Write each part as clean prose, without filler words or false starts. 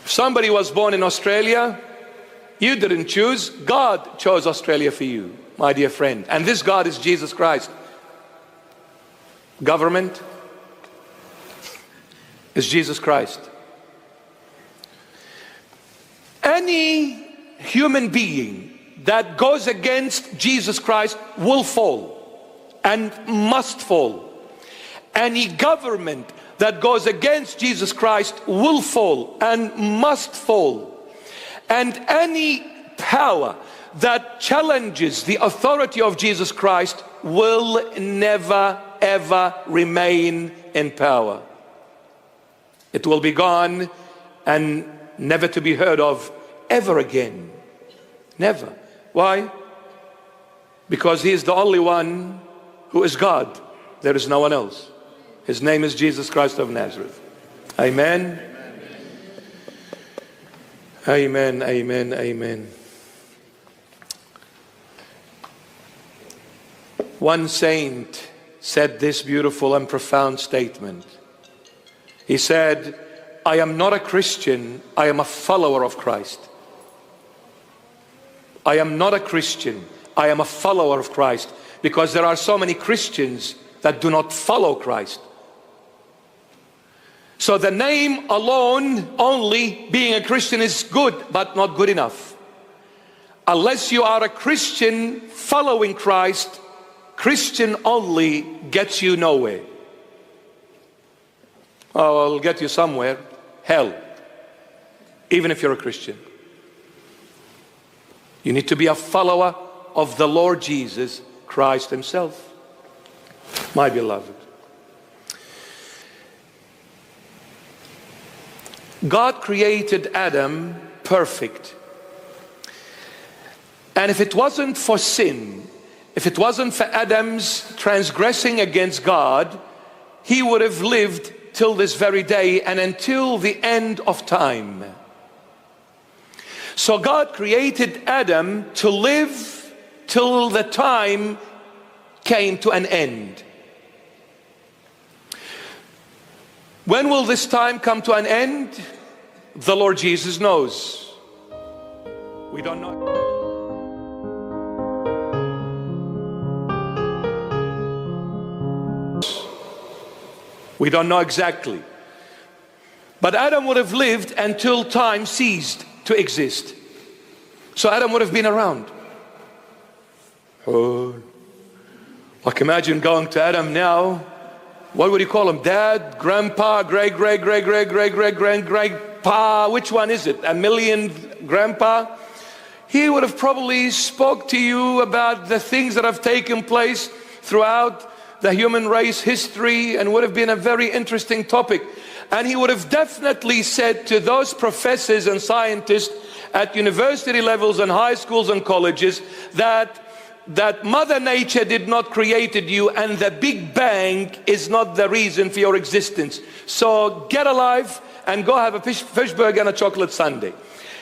If somebody was born in Australia, you didn't choose. God chose Australia for you, my dear friend. And this God is Jesus Christ. Government is Jesus Christ. Any human being that goes against Jesus Christ will fall and must fall. Any government that goes against Jesus Christ will fall and must fall. And any power that challenges the authority of Jesus Christ will never ever remain in power. It will be gone and never to be heard of ever again. Never. Why? Because he is the only one who is God. There is no one else. His name is Jesus Christ of Nazareth. Amen. Amen, amen, amen. One saint said this beautiful and profound statement. He said, I am not a Christian, I am a follower of Christ. I am not a Christian, I am a follower of Christ. Because there are so many Christians that do not follow Christ. So the name alone, only being a Christian, is good, but not good enough. Unless you are a Christian following Christ, Christian only gets you nowhere. Oh, I'll get you somewhere. Hell. Even if you're a Christian. You need to be a follower of the Lord Jesus Christ himself. My beloved. God created Adam perfect. And if it wasn't for sin, if it wasn't for Adam's transgressing against God, he would have lived till this very day and until the end of time. So God created Adam to live till the time came to an end. When will this time come to an end? The Lord Jesus knows. We don't know. We don't know exactly. But Adam would have lived until time ceased to exist. So Adam would have been around. Oh, like imagine going to Adam now. What would you call him? Dad, grandpa, grandpa. Which one is it? A million grandpa? He would have probably spoke to you about the things that have taken place throughout the human race history, and would have been a very interesting topic. And he would have definitely said to those professors and scientists at university levels and high schools and colleges that Mother Nature did not created you, and the Big Bang is not the reason for your existence. So get alive and go have a fish burger and a chocolate sundae.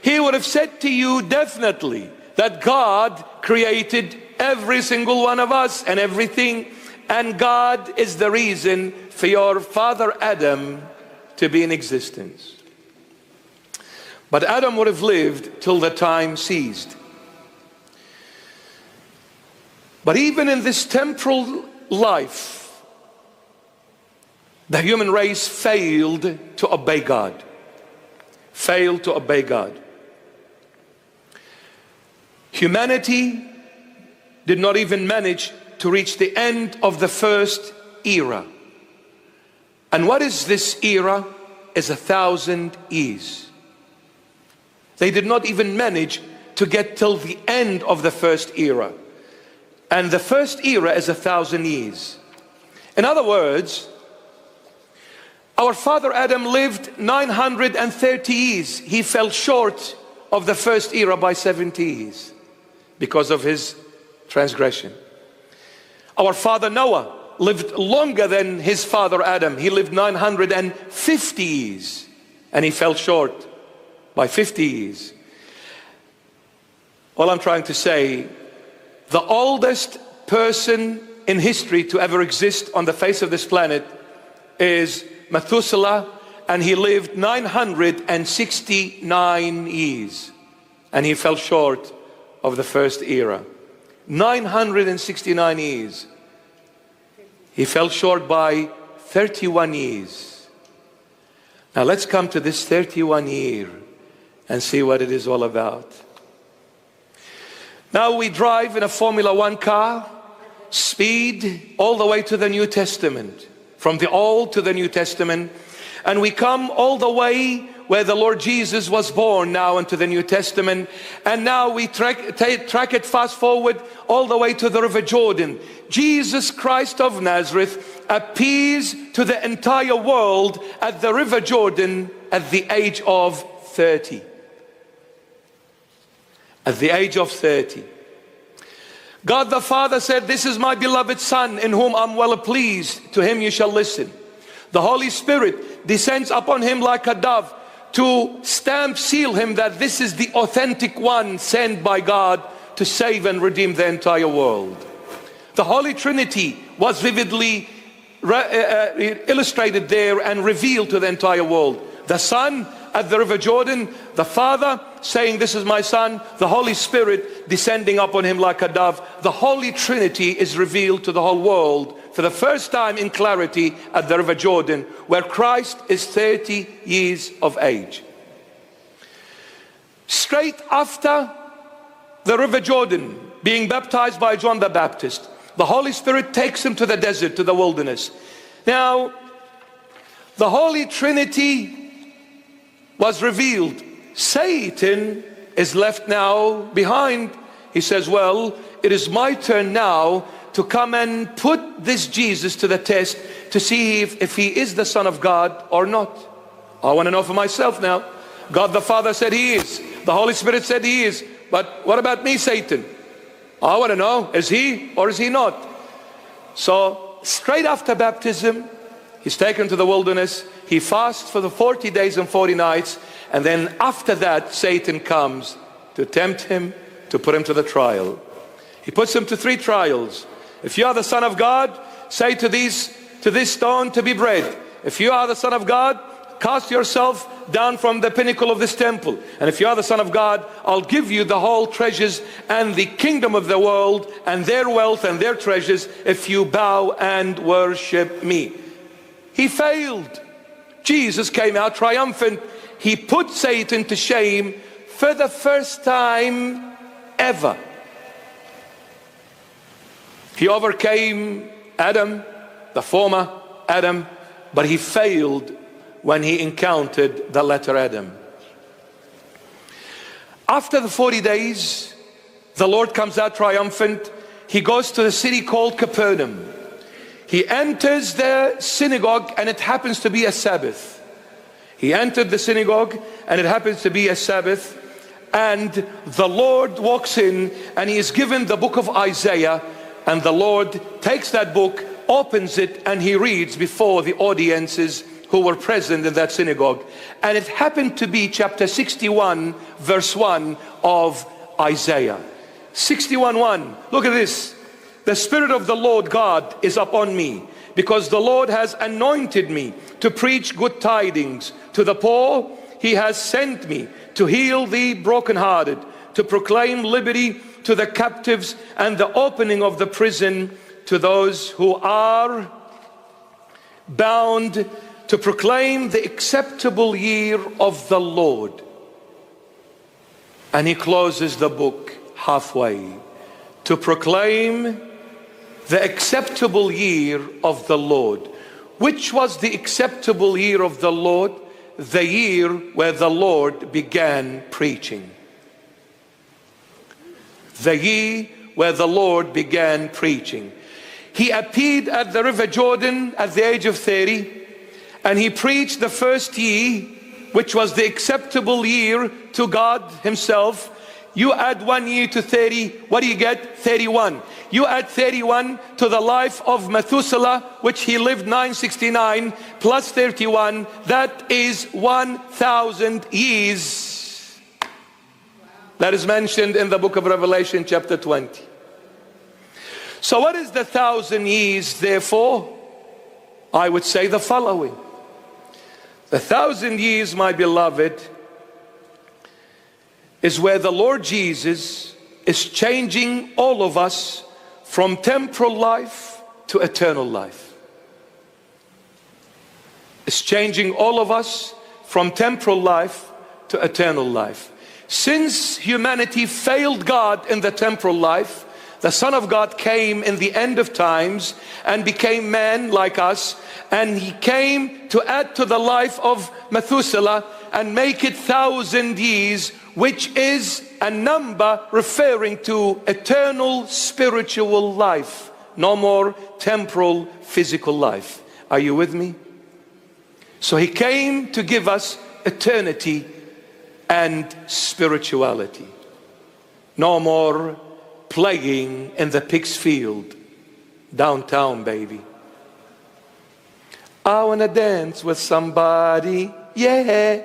He would have said to you definitely that God created every single one of us and everything, and God is the reason for your father Adam to be in existence. But Adam would have lived till the time ceased. But even in this temporal life, the human race failed to obey God. Failed to obey God. Humanity did not even manage to reach the end of the first era. And what is this era? Is 1,000 years. They did not even manage to get till the end of the first era. And the first era is 1,000 years. In other words, our father Adam lived 930 years. He fell short of the first era by 70 years because of his transgression. Our father Noah lived longer than his father Adam. He lived 950 years and he fell short by 50 years. All I'm trying to say, the oldest person in history to ever exist on the face of this planet is Methuselah, and he lived 969 years. And he fell short of the first era. 969 years. He fell short by 31 years. Now let's come to this 31 year and see what it is all about. Now we drive in a Formula One car, speed all the way to the New Testament, from the Old to the New Testament, and we come all the way where the Lord Jesus was born now into the New Testament, and now we track it fast forward all the way to the River Jordan. Jesus Christ of Nazareth appears to the entire world at the River Jordan at the age of 30. At the age of 30. God the Father said, "This is my beloved Son in whom I'm well pleased. To him you shall listen." The Holy Spirit descends upon him like a dove to seal him that this is the authentic one sent by God to save and redeem the entire world. The Holy Trinity was vividly illustrated there and revealed to the entire world. The Son at the River Jordan, the Father saying, "This is my Son," the Holy Spirit descending upon him like a dove. The Holy Trinity is revealed to the whole world for the first time in clarity at the River Jordan, where Christ is 30 years of age. Straight after the River Jordan, being baptized by John the Baptist, the Holy Spirit takes him to the desert, to the wilderness. Now, the Holy Trinity was revealed. Satan is left now behind. He says, "Well, it is my turn now to come and put this Jesus to the test to see if he is the Son of God or not. I want to know for myself now. God the Father said he is. The Holy Spirit said he is. But what about me, Satan? I want to know, is he or is he not?" So straight after baptism, he's taken to the wilderness. He fasts for the 40 days and 40 nights. And then after that, Satan comes to tempt him, to put him to the trial. He puts him to 3 trials. If you are the Son of God, say to this stone to be bread. If you are the Son of God, cast yourself down from the pinnacle of this temple. And if you are the Son of God, I'll give you the whole treasures and the kingdom of the world and their wealth and their treasures if you bow and worship me. He failed. Jesus came out triumphant. He put Satan to shame for the first time ever. He overcame Adam, the former Adam, but he failed when he encountered the latter Adam. After the 40 days, the Lord comes out triumphant. He goes to the city called Capernaum. He enters the synagogue, and it happens to be a Sabbath. He entered the synagogue, and it happens to be a Sabbath. And the Lord walks in, and he is given the book of Isaiah. And the Lord takes that book, opens it, and he reads before the audiences who were present in that synagogue. And it happened to be chapter 61, verse 1 of Isaiah. 61:1. Look at this. "The Spirit of the Lord God is upon me, because the Lord has anointed me to preach good tidings to the poor. He has sent me to heal the brokenhearted, to proclaim liberty to the captives and the opening of the prison to those who are bound, to proclaim the acceptable year of the Lord." And he closes the book halfway. To proclaim the acceptable year of the Lord. Which was the acceptable year of the Lord? The year where the Lord began preaching. The year where the Lord began preaching. He appeared at the River Jordan at the age of 30, and he preached the first year, which was the acceptable year to God himself. You add 1 year to 30, what do you get? 31. You add 31 to the life of Methuselah, which he lived 969, plus 31, that is 1,000 years. That is mentioned in the book of Revelation chapter 20. So what is the 1,000 years therefore? I would say the following. 1,000 years, my beloved, is where the Lord Jesus is changing all of us from temporal life to eternal life. It's changing all of us from temporal life to eternal life. Since humanity failed God in the temporal life, the Son of God came in the end of times and became man like us, and he came to add to the life of Methuselah and make it 1,000 years, which is a number referring to eternal spiritual life. No more temporal physical life. Are you with me? So he came to give us eternity and spirituality. No more playing in the pig's field downtown, baby. I wanna dance with somebody, yeah.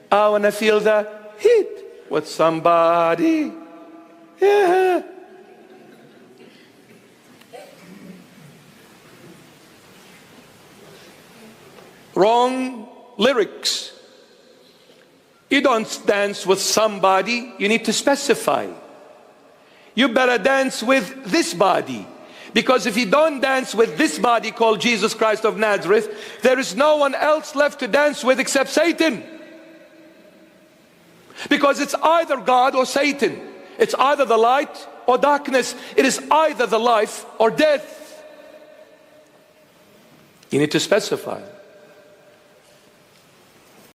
I wanna feel the heat with somebody, yeah. Wrong lyrics. You don't dance with somebody, you need to specify. You better dance with this body. Because if you don't dance with this body called Jesus Christ of Nazareth, there is no one else left to dance with except Satan. Because it's either God or Satan. It's either the light or darkness. It is either the life or death. You need to specify.